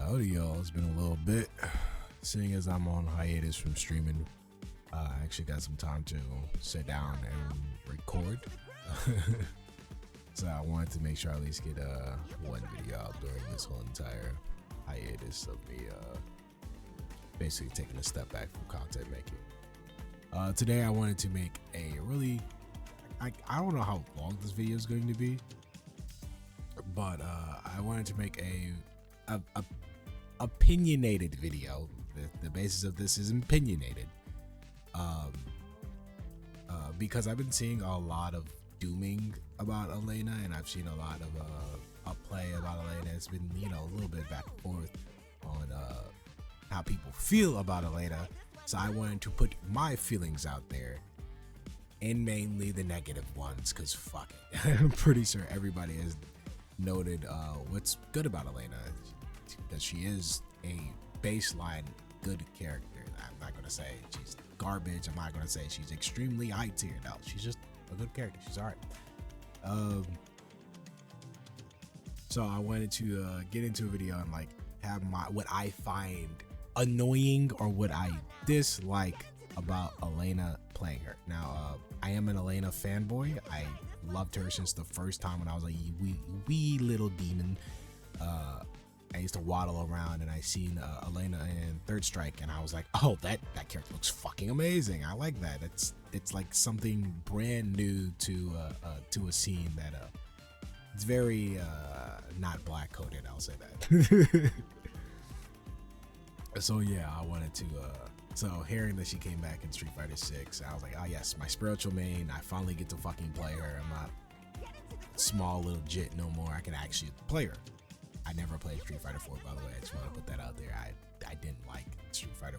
Howdy y'all, it's been a little bit. Seeing as I'm on hiatus from streaming, I actually got some time to sit down and record. So I wanted to make sure I at least get one video out during this whole entire hiatus of me basically taking a step back from content making. Today I wanted to make a really, I don't know how long this video is going to be, but I wanted to make a opinionated video. The basis of this is opinionated, because I've been seeing a lot of dooming about Elena, and I've seen a lot of play about Elena. It's been, you know, a little bit back and forth on how people feel about Elena. So I wanted to put my feelings out there, and mainly the negative ones, because fuck it. I'm pretty sure everybody has noted what's good about Elena, that she is a baseline good character. I'm not gonna say she's garbage. I'm not gonna say she's extremely high tier. No, she's just a good character. She's all right. So I wanted to get into a video and like have what I find annoying or what I dislike about Elena playing her. Now, I am an Elena fanboy. I loved her since the first time when I was a wee little demon. I used to waddle around and I seen Elena in Third Strike, and I was like, oh, that character looks fucking amazing. I like that. It's like something brand new to a scene that it's very not black coded. I'll say that. So yeah, I wanted to. So hearing that she came back in Street Fighter 6, I was like, oh yes, my spiritual main. I finally get to fucking play her. I'm not small little jit no more. I can actually play her. I never played Street Fighter 4, by the way. I just want to put that out there. I didn't like Street Fighter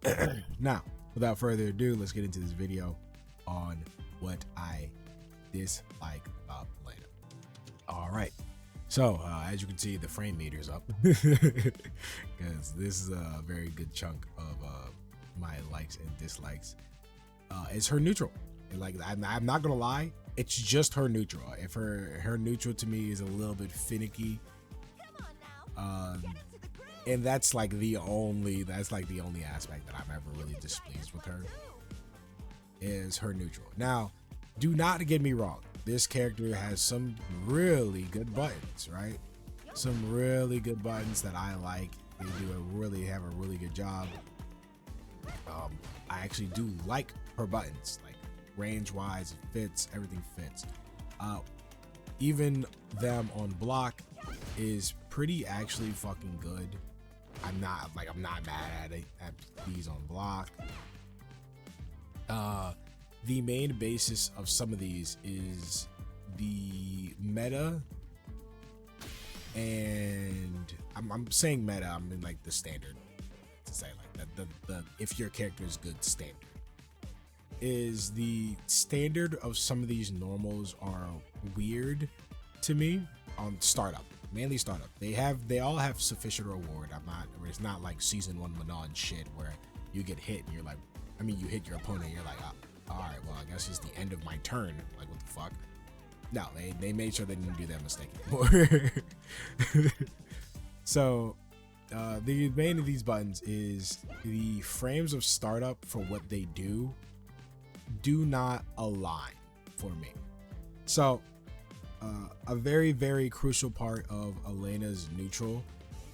4. Now, without further ado, let's get into this video on what I dislike about Elena. All right. So, as you can see, the frame meter's up because this is a very good chunk of my likes and dislikes. It's her neutral. Like, I'm not gonna lie, it's just her neutral. If her neutral to me is a little bit finicky, and that's like the only aspect that I'm ever really displeased with her is her neutral. Now, do not get me wrong. This character has some really good buttons, right? Some really good buttons that I like. They have a really good job. I actually do like her buttons, like range wise, it fits, everything fits. Even them on block is pretty actually fucking good. I'm not mad at these on block. The main basis of some of these is the meta, and I'm saying meta, I'm in like the standard to say like that the if your character is good standard is the standard of some of these normals are weird to me on startup, mainly startup. They all have sufficient reward. It's not like season 1 Manon shit where you get hit and you're like, you hit your opponent and you're like, oh, all right, well, I guess it's the end of my turn. Like, what the fuck? No, they made sure they didn't do that mistake anymore. So, the main of these buttons is the frames of startup for what they do not align for me. So, a very, very crucial part of Elena's neutral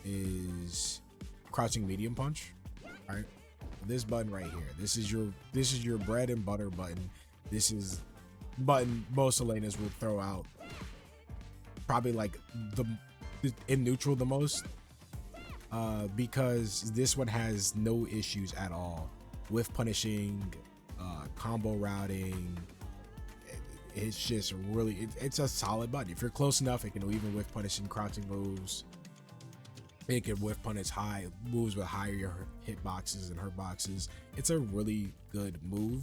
is crouching medium punch, right? This button right here, this is your bread and butter button. This is button most Elenas will throw out probably like in neutral the most, because this one has no issues at all with punishing, combo routing. It's just really it's a solid button. If you're close enough, it can even whiff punishing crouching moves. It can whiff punish high moves with higher hitboxes and hurt boxes. It's a really good move,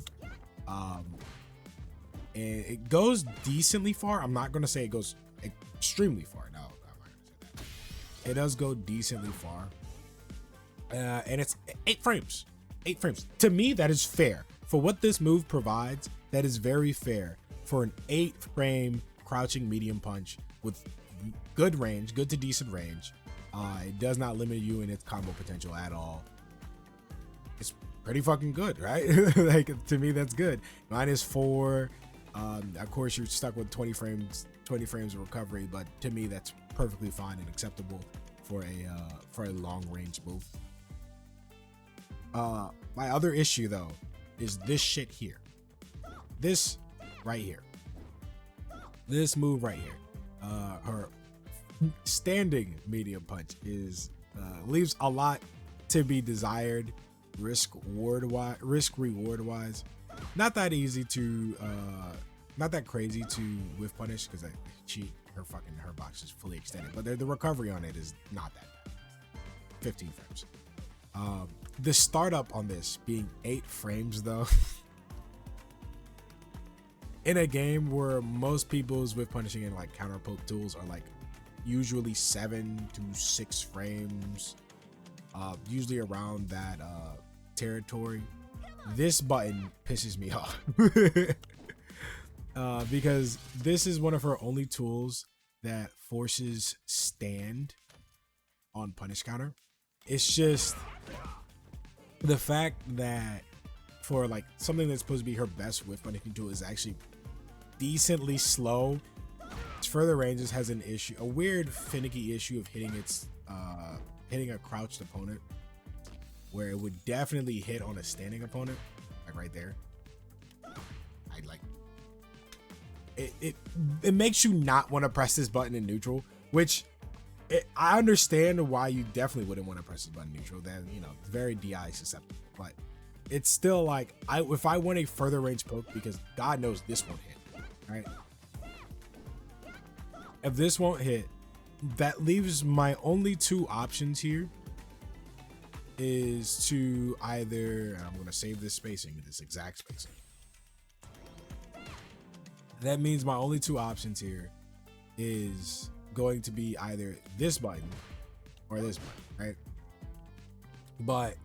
and it goes decently far. I'm not gonna say it goes extremely far. No, I'm not gonna say that. It does go decently far, and it's 8 frames. 8 frames. To me, that is fair for what this move provides. That is very fair for an 8-frame crouching medium punch with good range, good to decent range. It does not limit you in its combo potential at all. It's pretty fucking good, right? Like, to me, that's good. -4. Of course, you're stuck with 20 frames of recovery, but to me, that's perfectly fine and acceptable for a long range move. My other issue though is this shit here. This right here. This move right here. Her standing medium punch is leaves a lot to be desired risk reward wise. Not that easy to not that crazy to whiff punish because her box is fully extended, but the recovery on it is not that bad. 15 frames. The startup on this being 8 frames though, in a game where most people's whiff punishing and like counter poke tools are like usually 7 to 6 frames, usually around that territory. This button pisses me off because this is one of her only tools that forces stand on punish counter. It's just the fact that for like something that's supposed to be her best whiff punishing tool is actually decently slow. Its further ranges has an issue, a weird finicky issue of hitting a crouched opponent, where it would definitely hit on a standing opponent, like right there. I like it. It makes you not want to press this button in neutral, which I understand why you definitely wouldn't want to press this button in neutral. Then, you know, very DI susceptible, but it's still like if I want a further range poke, because God knows this won't hit, right? If this won't hit, that leaves my only 2 options here is to either, I'm going to save this spacing, this exact spacing. That means my only 2 options here is going to be either this button or this button, right? But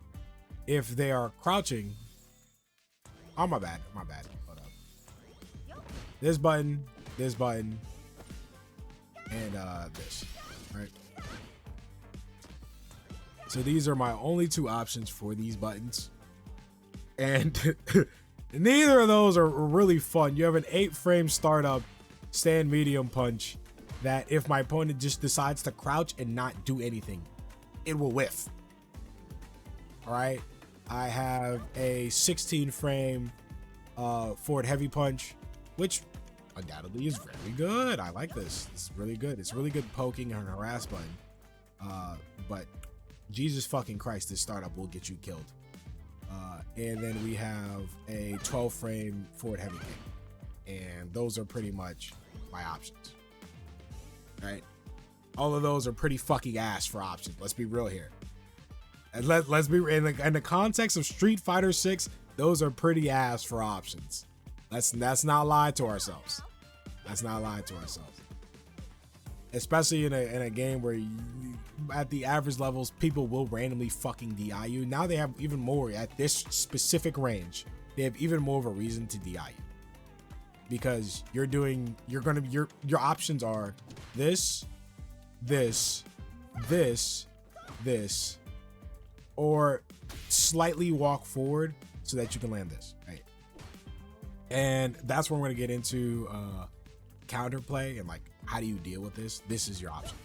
if they are crouching, oh, my bad. Hold up. This button, and this, right? So these are my only 2 options for these buttons, and neither of those are really fun. You have an 8 frame startup stand medium punch that if my opponent just decides to crouch and not do anything, it will whiff. All right, I have a 16 frame forward heavy punch, which undoubtedly is very good. I like this. It's really good. It's really good poking on harass button. But Jesus fucking Christ, this startup will get you killed. And then we have a 12 frame forward heavy kick, and those are pretty much my options. Right? All of those are pretty fucking ass for options. Let's be real here. And let's be in the context of Street Fighter 6. Those are pretty ass for options. Let's not lie to ourselves. Let's not lie to ourselves. Especially in a game where at the average levels, people will randomly fucking DI you. Now they have even more at this specific range. They have even more of a reason to DI you, because your options are this, or slightly walk forward so that you can land this, right? And that's where we're going to get into counterplay and like, how do you deal with this? This is your option.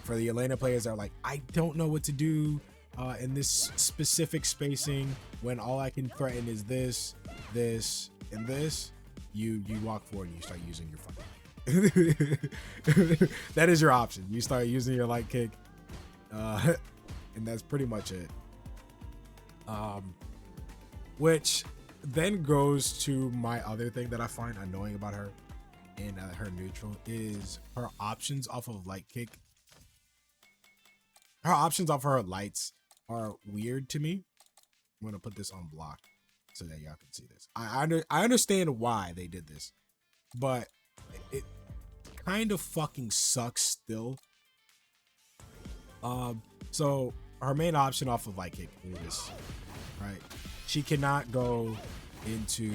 For the Elena players that are like, I don't know what to do in this specific spacing when all I can threaten is this, and this, you walk forward and you start using your fucking that is your option. You start using your light kick, and that's pretty much it. Which then goes to my other thing that I find annoying about her in her neutral is her options off of light kick. Her options off her lights are weird to me. I'm gonna put this on block so that y'all can see this. I understand why they did this, but it kind of fucking sucks still. So her main option off of light kick is, right, she cannot go into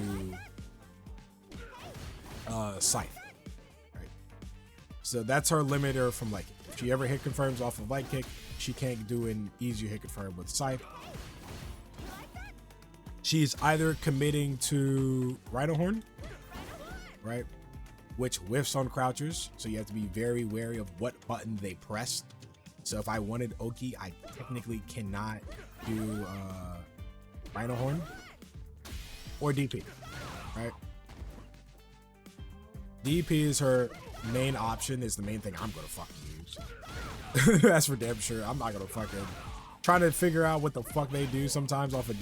scythe, right? So that's her limiter from light kick. If she ever hit confirms off of light kick, she can't do an easier hit confirm with Scythe. She's either committing to Rhino Horn, right? Which whiffs on crouchers, so you have to be very wary of what button they pressed. So if I wanted Oki, I technically cannot do Rhino Horn or DP, right? DP is her main option, is the main thing I'm gonna fucking use. That's for damn sure. I'm not gonna fucking trying to figure out what the fuck they do sometimes off of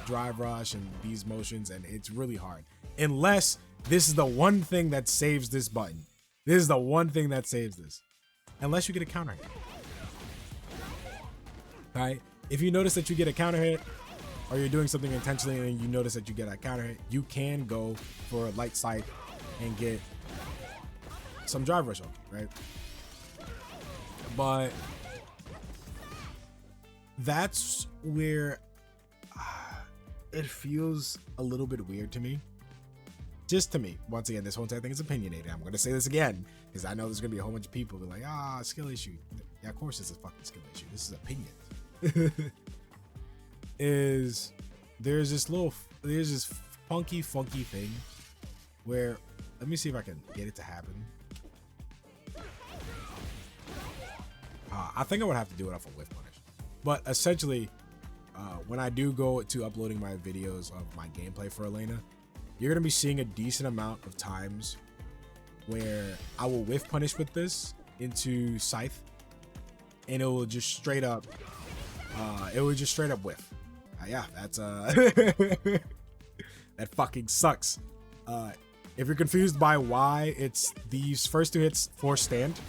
drive rush and these motions, and it's really hard. Unless this is the one thing that saves this button. This is the one thing that saves this. Unless you get a counter hit. Right? If you notice that you get a counter hit, or you're doing something intentionally and you notice that you get a counter hit, you can go for a light sight and get some drive rush on, right? But that's where it feels a little bit weird to me. Just to me. Once again, this whole entire thing is opinionated. I'm going to say this again because I know there's going to be a whole bunch of people who are like, skill issue. Yeah, of course it's a fucking skill issue. This is opinion. There's this funky thing where, let me see if I can get it to happen. I think I would have to do it off a whiff punish. But essentially, when I do go to uploading my videos of my gameplay for Elena, you're going to be seeing a decent amount of times where I will whiff punish with this into Scythe, and it will just straight up whiff. Yeah, that's that fucking sucks. If you're confused by why it's these first two hits force stand,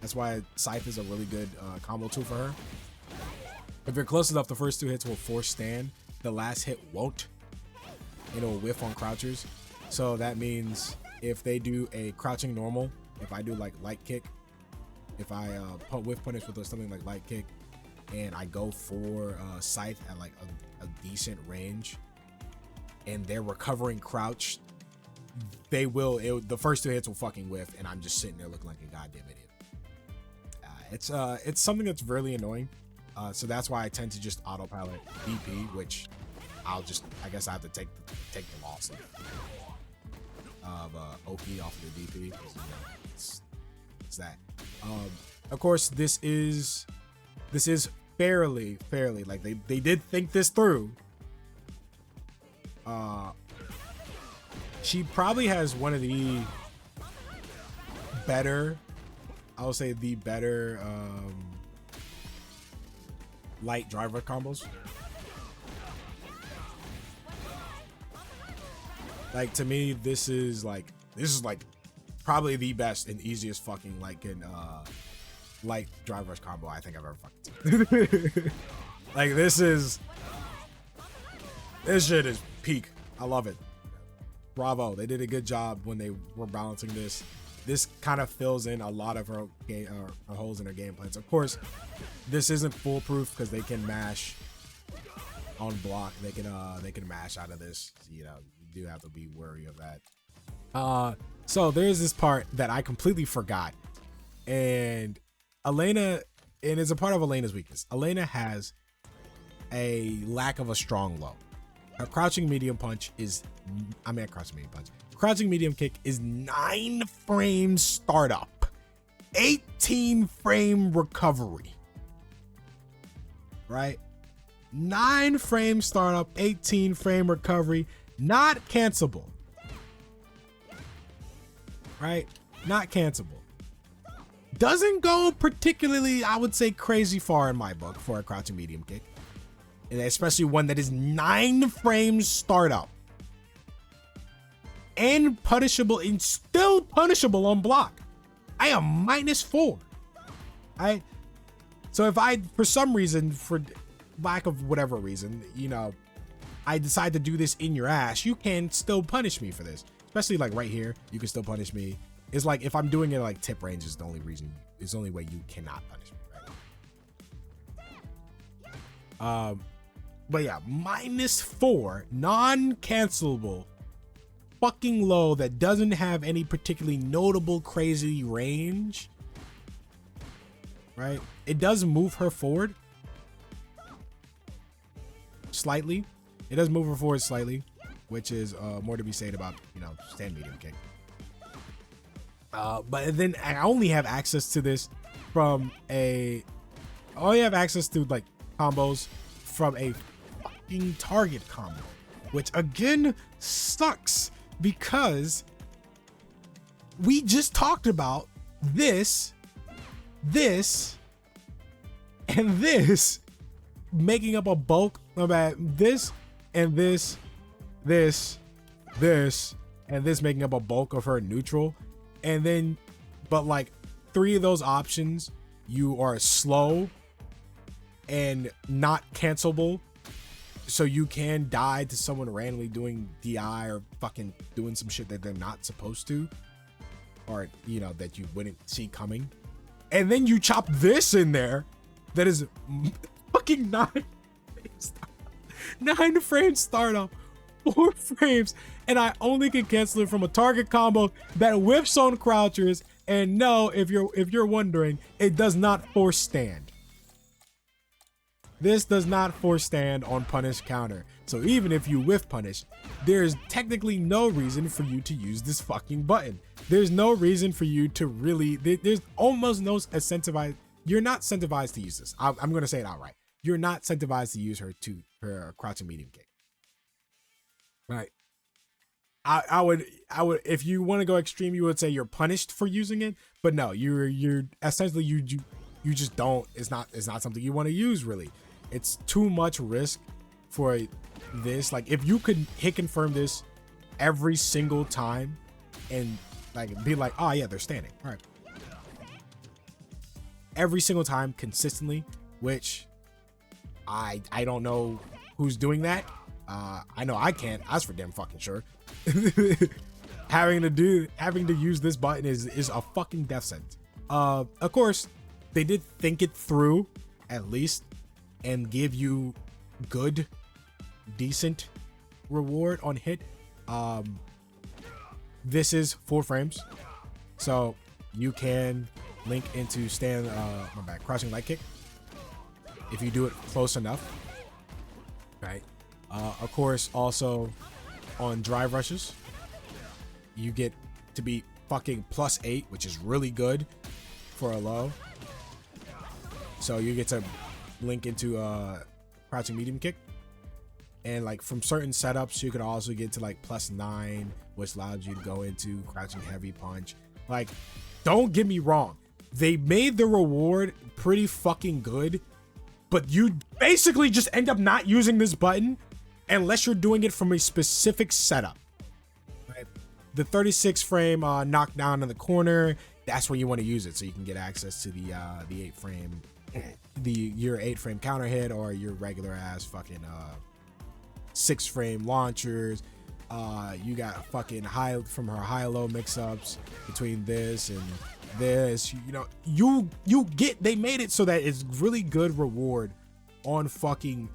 that's why Scythe is a really good combo tool for her. If you're close enough, the first two hits will force stand. The last hit won't. It'll whiff on crouchers. So that means if they do a crouching normal, if I do like light kick, if I whiff punish with something like light kick, and I go for Scythe at like a decent range, and they're recovering crouch, they will. The first two hits will fucking whiff, and I'm just sitting there looking like a goddamn idiot. It's something that's really annoying. So that's why I tend to just autopilot DP, which I guess I have to take the loss of OP off of the DP. It's that. Of course, this is fairly like they did think this through. She probably has one of the better, I'll say the better light driver combos. Like, to me, this is like probably the best and easiest fucking light drive rush combo I think I've ever fucking seen. Like, this shit is peak. I love it. Bravo. They did a good job when they were balancing this. This kind of fills in a lot of her holes in her game plans. Of course, this isn't foolproof because they can mash on block. They can mash out of this. You know, you do have to be wary of that. So there's this part that I completely forgot, and Elena, and it's a part of Elena's weakness. Elena has a lack of a strong low. Her crouching medium punch is, crouching medium kick is 9 frame startup, 18 frame recovery, right? 9 frame startup, 18 frame recovery, not cancelable, right? Not cancelable. Doesn't go particularly, I would say, crazy far in my book for a crouching medium kick, and especially one that is 9 frames startup and punishable, and still punishable on block. I am -4. So if I, for some reason, for lack of whatever reason, you know, I decide to do this in your ass, you can still punish me for this. Especially like right here, you can still punish me. It's like if I'm doing it like tip range is the only way you cannot punish me, right? But yeah, -4, non-cancelable, fucking low that doesn't have any particularly notable crazy range right? It does move her forward slightly. It does move her forward slightly, which is more to be said about, you know, stand medium kick. But then I only have access to this from I only have access to like combos from a fucking target combo, which again sucks because we just talked about this, and this making up a bulk of this and this, and this making up a bulk of her neutral. And then, but like 3 of those options, you are slow and not cancelable. So you can die to someone randomly doing DI or fucking doing some shit that they're not supposed to. Or, you know, that you wouldn't see coming. And then you chop this in there that is fucking 9 frames startup, 4 frames, and I only can cancel it from a target combo that whips on crouchers. And no, if you're wondering, it does not force stand. This does not force stand on punish counter. So even if you whiff punish, there's technically no reason for you to use this fucking button. There's no reason for you to really, there's almost no incentivized. You're not incentivized to use this. I'm going to say it outright. You're not incentivized to use her crouching medium kick. Right. I would, if you want to go extreme, you would say you're punished for using it, but no, you're essentially, you just don't, it's not something you want to use really. It's too much risk for this. Like if you could hit confirm this every single time and like be like, oh yeah, they're standing. All right. Every single time consistently, which I don't know who's doing that. I know I can't. I was for damn fucking sure. having to use this button is a fucking death sentence. Of course, they did think it through at least and give you good, decent reward on hit. This is 4 frames, so you can link into stand crouching light kick if you do it close enough, right? Of course, also on drive rushes, you get to be fucking +8, which is really good for a low. So you get to link into crouching medium kick, and like from certain setups, you could also get to like +9, which allows you to go into crouching heavy punch. Like, don't get me wrong, they made the reward pretty fucking good, but you basically just end up not using this button unless you're doing it from a specific setup. Right? The 36 frame knockdown in the corner, that's when you want to use it, so you can get access to the 8 frame, your 8 frame counter hit, or your regular ass fucking 6 frame launchers. You got fucking high from her high-low mix-ups between this and this. You know, you get, they made it so that it's really good reward on fucking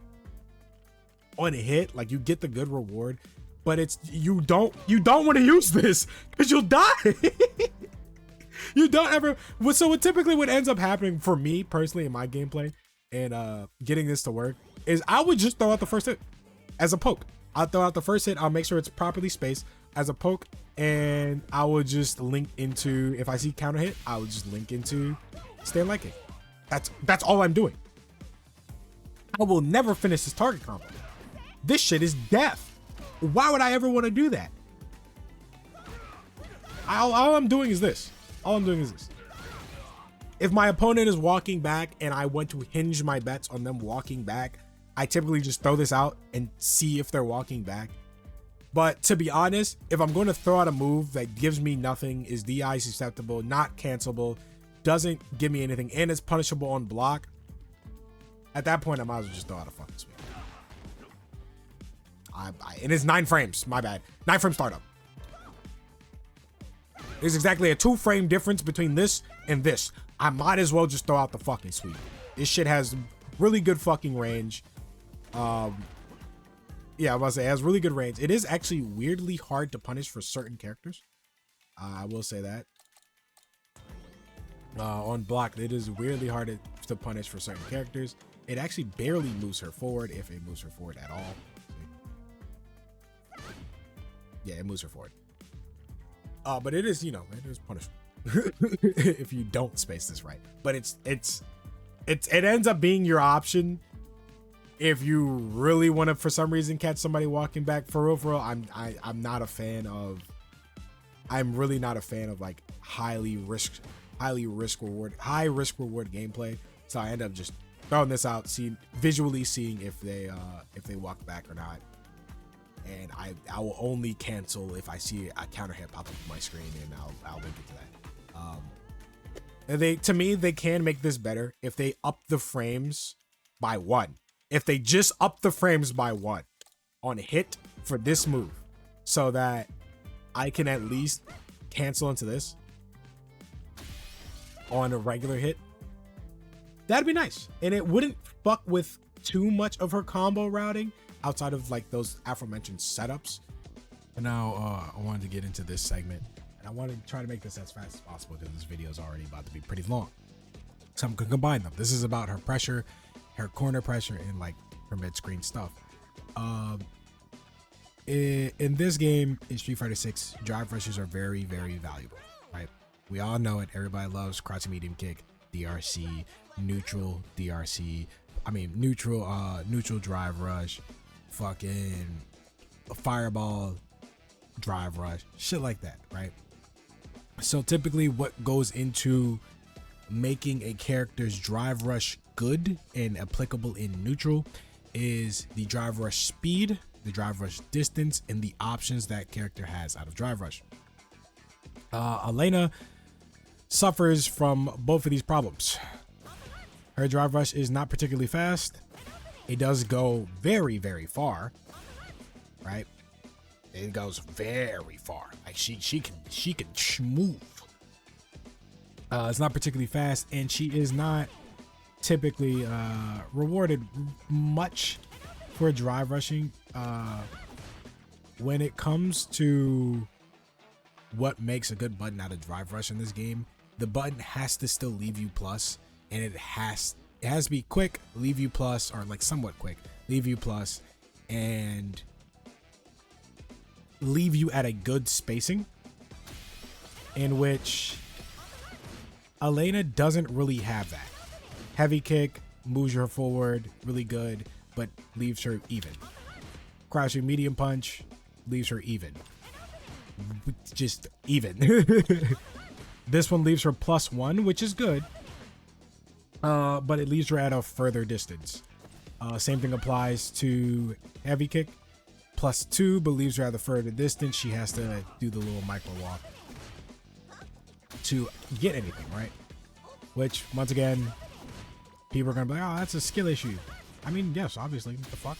on a hit. Like, you get the good reward, but it's you don't want to use this because you'll die. You don't ever. So what typically what ends up happening for me personally in my gameplay and getting this to work is I would just throw out the first hit as a poke. I'll throw out the first hit. I'll make sure it's properly spaced as a poke, and I would just link into, if I see counter hit, I would just link into stand light kick. That's all I'm doing. I will never finish this target combo. This shit is death. Why would I ever want to do that? All I'm doing is this. All I'm doing is this. If my opponent is walking back and I want to hinge my bets on them walking back, I typically just throw this out and see if they're walking back. But to be honest, if I'm going to throw out a move that gives me nothing, is DI susceptible, not cancelable, doesn't give me anything, and is punishable on block, at that point I might as well just throw out a fucking sweep. And it's 9 frames, my bad. 9 frame startup. There's exactly a 2 frame difference between this and this. I might as well just throw out the fucking sweep. This shit has really good fucking range. Yeah, I was about to say, it has really good range. It is actually weirdly hard to punish for certain characters. I will say that. On block, it is weirdly hard to punish for certain characters. It actually barely moves her forward, if it moves her forward at all. Yeah, it moves her forward. But it is, you know, it is punishable if you don't space this right. But it ends up being your option if you really want to, for some reason, catch somebody walking back. For real, I'm not a fan of. I'm really not a fan of like high risk reward gameplay. So I end up just throwing this out, visually seeing if they walk back or not. And I will only cancel if I see a counter hit pop up on my screen, and I'll link it to that. And to me, they can make this better if they up the frames by 1. If they just up the frames by 1 on a hit for this move, so that I can at least cancel into this on a regular hit, that'd be nice. And it wouldn't fuck with too much of her combo routing outside of like those aforementioned setups. And now I wanted to get into this segment, and I wanted to try to make this as fast as possible because this video is already about to be pretty long. So I'm gonna combine them. This is about her pressure, her corner pressure, and like her mid-screen stuff. In this game, in Street Fighter 6, drive rushes are very, very valuable, right? We all know it. Everybody loves crouching medium kick, DRC, neutral DRC. I mean, neutral drive rush, fucking fireball drive rush, shit like that, right? So typically what goes into making a character's drive rush good and applicable in neutral is the drive rush speed, the drive rush distance, and the options that character has out of drive rush. Elena suffers from both of these problems. Her drive rush is not particularly fast. It does go very, very far, right? It goes very far. Like she can move. It's not particularly fast, and she is not typically rewarded much for drive rushing. When it comes to what makes a good button out of drive rush in this game, the button has to still leave you plus, and it has to be quick, leave you plus, or like somewhat quick, leave you plus, and leave you at a good spacing, in which Elena doesn't really have that. Heavy kick moves her forward really good, but leaves her even. Crouching medium punch leaves her even. Just even. This one leaves her +1, which is good, but it leaves her at a further distance. Same thing applies to heavy kick. +2, but leaves her at a further distance. She has to do the little micro walk to get anything, right? Which, once again, people are gonna be like, oh, that's a skill issue. I mean, yes, obviously. What the fuck?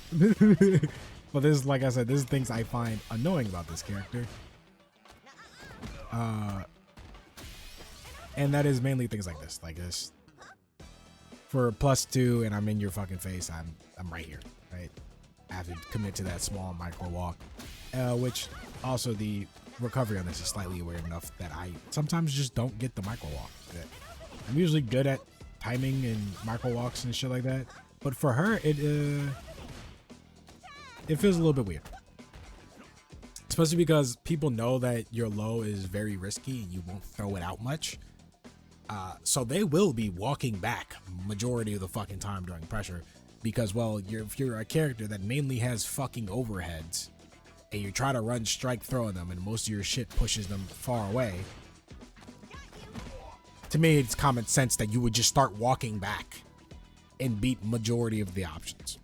But this is, like I said, this is things I find annoying about this character. And that is mainly things like this. Like this. For +2 and I'm in your fucking face, I'm right here, right? I have to commit to that small micro walk. Which also the recovery on this is slightly weird enough that I sometimes just don't get the micro walk. I'm usually good at timing and micro walks and shit like that. But for her, it feels a little bit weird. Especially because people know that your low is very risky and you won't throw it out much. So they will be walking back majority of the fucking time during pressure. Because, well, if you're a character that mainly has fucking overheads and you try to run strike throwing them and most of your shit pushes them far away, to me it's common sense that you would just start walking back and beat majority of the options.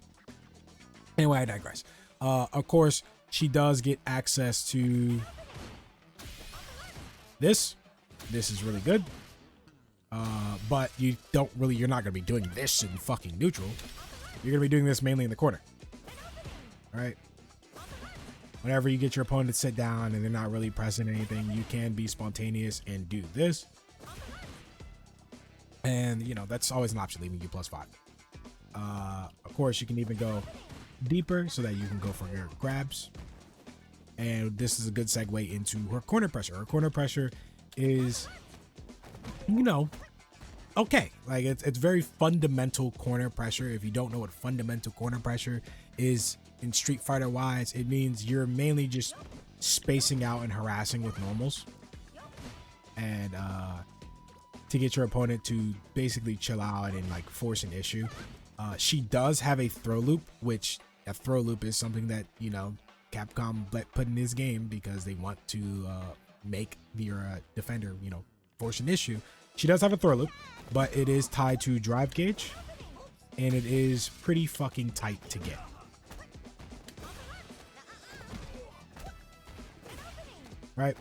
Anyway, I digress. Of course, she does get access to this. This is really good. But you're not gonna be doing this in fucking neutral. You're gonna be doing this mainly in the corner. All right. Whenever you get your opponent to sit down and they're not really pressing anything, you can be spontaneous and do this. And you know, that's always an option, leaving you +5. Of course, you can even go deeper so that you can go for your grabs. And this is a good segue into her corner pressure. Her corner pressure is, you know, okay. Like it's very fundamental corner pressure. If you don't know what fundamental corner pressure is in Street Fighter wise, it means you're mainly just spacing out and harassing with normals, and to get your opponent to basically chill out and like force an issue. She does have a throw loop, which a throw loop is something that, you know, Capcom put in this game because they want to make your defender, you know, force an issue. She does have a throw loop, but it is tied to drive gauge, and it is pretty fucking tight to get. Right?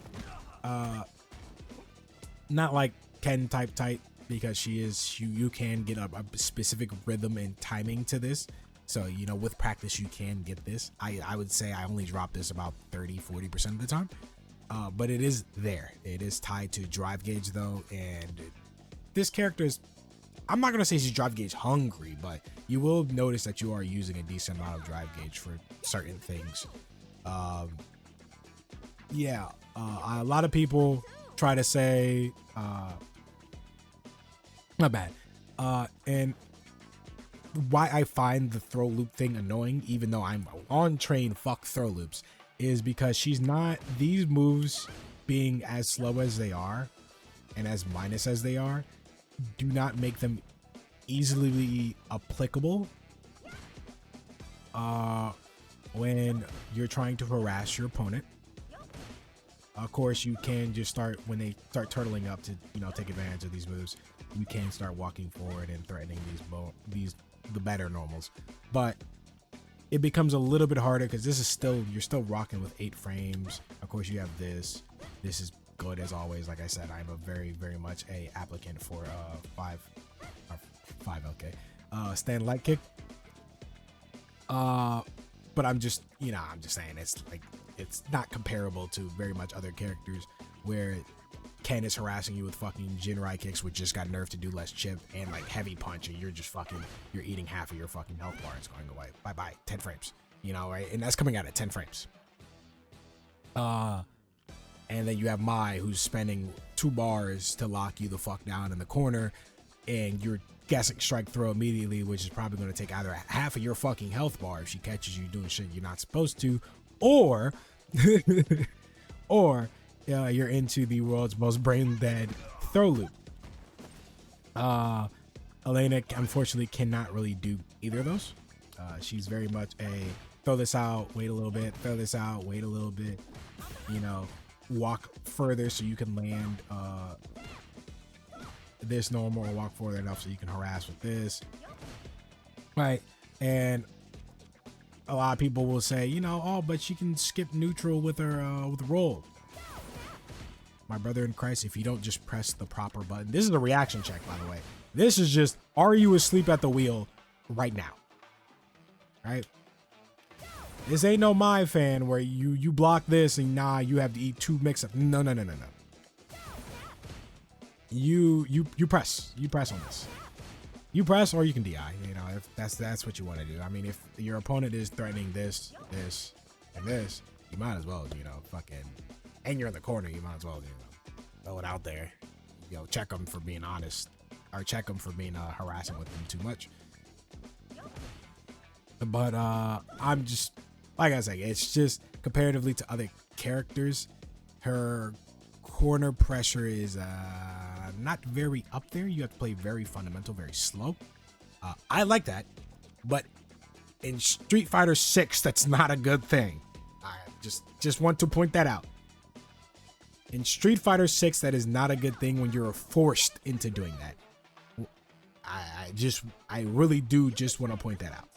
Not like Ken type tight, because she is, you can get a specific rhythm and timing to this. So, you know, with practice, you can get this. I would say I only drop this about 30-40% of the time. But it is there. It is tied to drive gauge though. And this character is, I'm not going to say she's drive gauge hungry, but you will notice that you are using a decent amount of drive gauge for certain things. Yeah. A lot of people try to say, not bad. And why I find the throw loop thing annoying, even though I'm on train fuck throw loops, is because she's not, these moves being as slow as they are and as minus as they are, do not make them easily applicable when you're trying to harass your opponent. Of course, you can just start, when they start turtling up to, you know, take advantage of these moves, you can start walking forward and threatening the better normals. But it becomes a little bit harder because this is still, you're still rocking with 8 frames. Of course, you have this. This is good as always. Like I said, I'm a very much a applicant for 5 LK stand light kick. But I'm just, you know, I'm just saying it's like, it's not comparable to very much other characters where Ken is harassing you with fucking Jinrai kicks, which just got nerfed to do less chip, and like heavy punch, and you're just fucking, you're eating half of your fucking health bar. It's going away. Bye bye. 10 frames. You know, right? And that's coming out at 10 frames. And then you have Mai, who's spending 2 bars to lock you the fuck down in the corner, and you're guessing strike throw immediately, which is probably going to take either half of your fucking health bar if she catches you doing shit you're not supposed to, or you're into the world's most brain dead throw loop. Elena unfortunately cannot really do either of those. She's very much a throw this out, wait a little bit, throw this out, wait a little bit, you know, walk further so you can land this normal, or walk further enough so you can harass with this, right? And a lot of people will say, you know, oh, but she can skip neutral with her with roll. My brother in Christ, if you don't just press the proper button. This is a reaction check, by the way. This is just, are you asleep at the wheel right now? Right? This ain't no My Fan where you block this and nah, you have to eat 2 mix-up. No. You press. You press on this. You press, or you can DI. You know, if that's what you want to do. I mean, if your opponent is threatening this, and this, you might as well, you know, fucking, and you're in the corner, you might as well, you know, throw it out there. You know, check them for being honest, or check them for being harassing with them too much. But I'm just, like I say, it's just comparatively to other characters, her corner pressure is not very up there. You have to play very fundamental, very slow. I like that, but in Street Fighter 6, that's not a good thing. I just want to point that out. In Street Fighter 6, that is not a good thing when you're forced into doing that. I really do just want to point that out.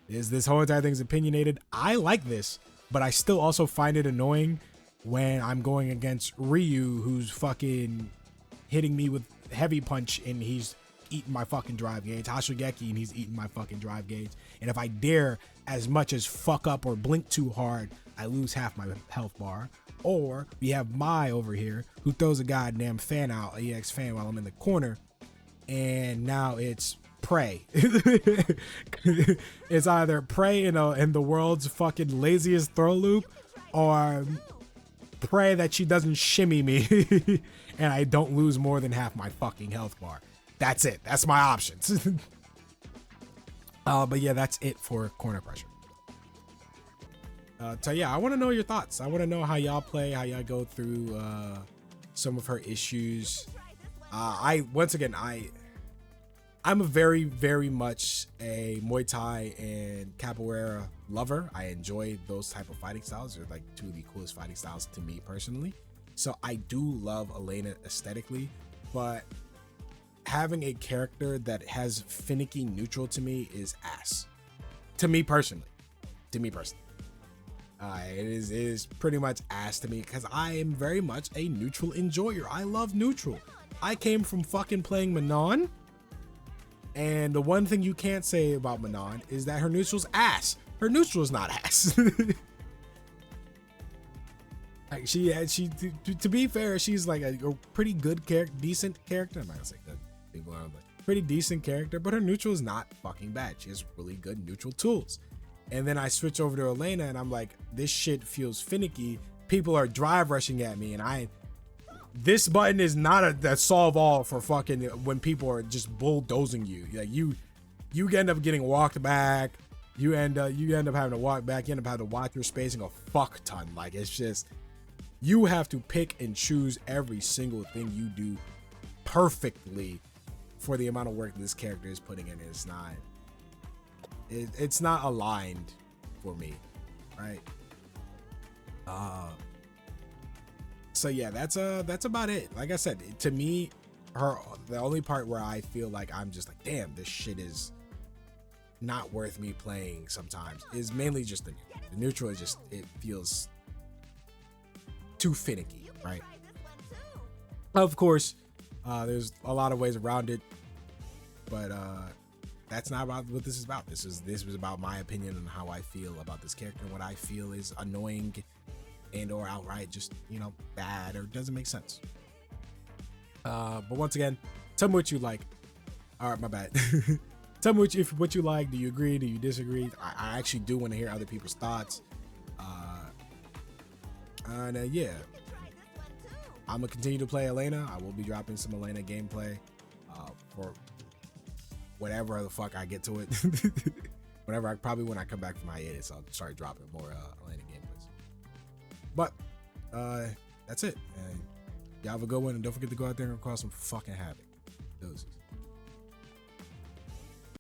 This whole entire thing is opinionated. I like this, but I still also find it annoying when I'm going against Ryu, who's fucking hitting me with heavy punch and he's eating my fucking drive gauge. Hashigeki, and he's eating my fucking drive gauge. And if I dare as much as fuck up or blink too hard, I lose half my health bar. Or we have Mai over here who throws a goddamn fan out, EX fan, while I'm in the corner. And now it's Prey. It's either Prey in the world's fucking laziest throw loop, or pray that she doesn't shimmy me and I don't lose more than half my fucking health bar. That's it. That's my options. But yeah, that's it for corner pressure. So yeah, I want to know your thoughts. I want to know how y'all play, how y'all go through some of her issues. I'm a very, very much a Muay Thai and Capoeira lover. I enjoy those type of fighting styles. They're like two of the coolest fighting styles to me personally. So I do love Elena aesthetically, but having a character that has finicky neutral to me is ass. To me personally. It is pretty much ass to me because I am very much a neutral enjoyer. I love neutral. I came from fucking playing Manon. And the one thing you can't say about Manon is that her neutral's ass. Her neutral is not ass. Like to be fair, she's like a pretty good character, decent character. I'm not gonna say good. People are like pretty decent character, but her neutral is not fucking bad. She has really good neutral tools. And then I switch over to Elena, and I'm like, this shit feels finicky. People are drive rushing at me, and this button is not a solve all for fucking when people are just bulldozing you. Like you end up getting walked back. You end up having to walk back. You end up having to watch your spacing a fuck ton. Like it's just, you have to pick and choose every single thing you do perfectly for the amount of work this character is putting in. It's not aligned for me, right? So yeah, that's about it. Like I said, to me, the only part where I feel like I'm just like, damn, this shit is not worth me playing sometimes is mainly just the neutral. Is just, it feels too finicky, right? Of course, there's a lot of ways around it, but that's not about what this is about. This was about my opinion on how I feel about this character and what I feel is annoying and or outright just, bad or doesn't make sense. But once again, tell me what you like. All right, my bad. Tell me what you like. Do you agree? Do you disagree? I actually do want to hear other people's thoughts. Yeah, I'm gonna continue to play Elena. I will be dropping some Elena gameplay for whatever the fuck I get to it. When I come back from hiatus, I'll start dropping more Elena gameplays. But that's it. And y'all have a good one, and don't forget to go out there and cause some fucking havoc. Doses.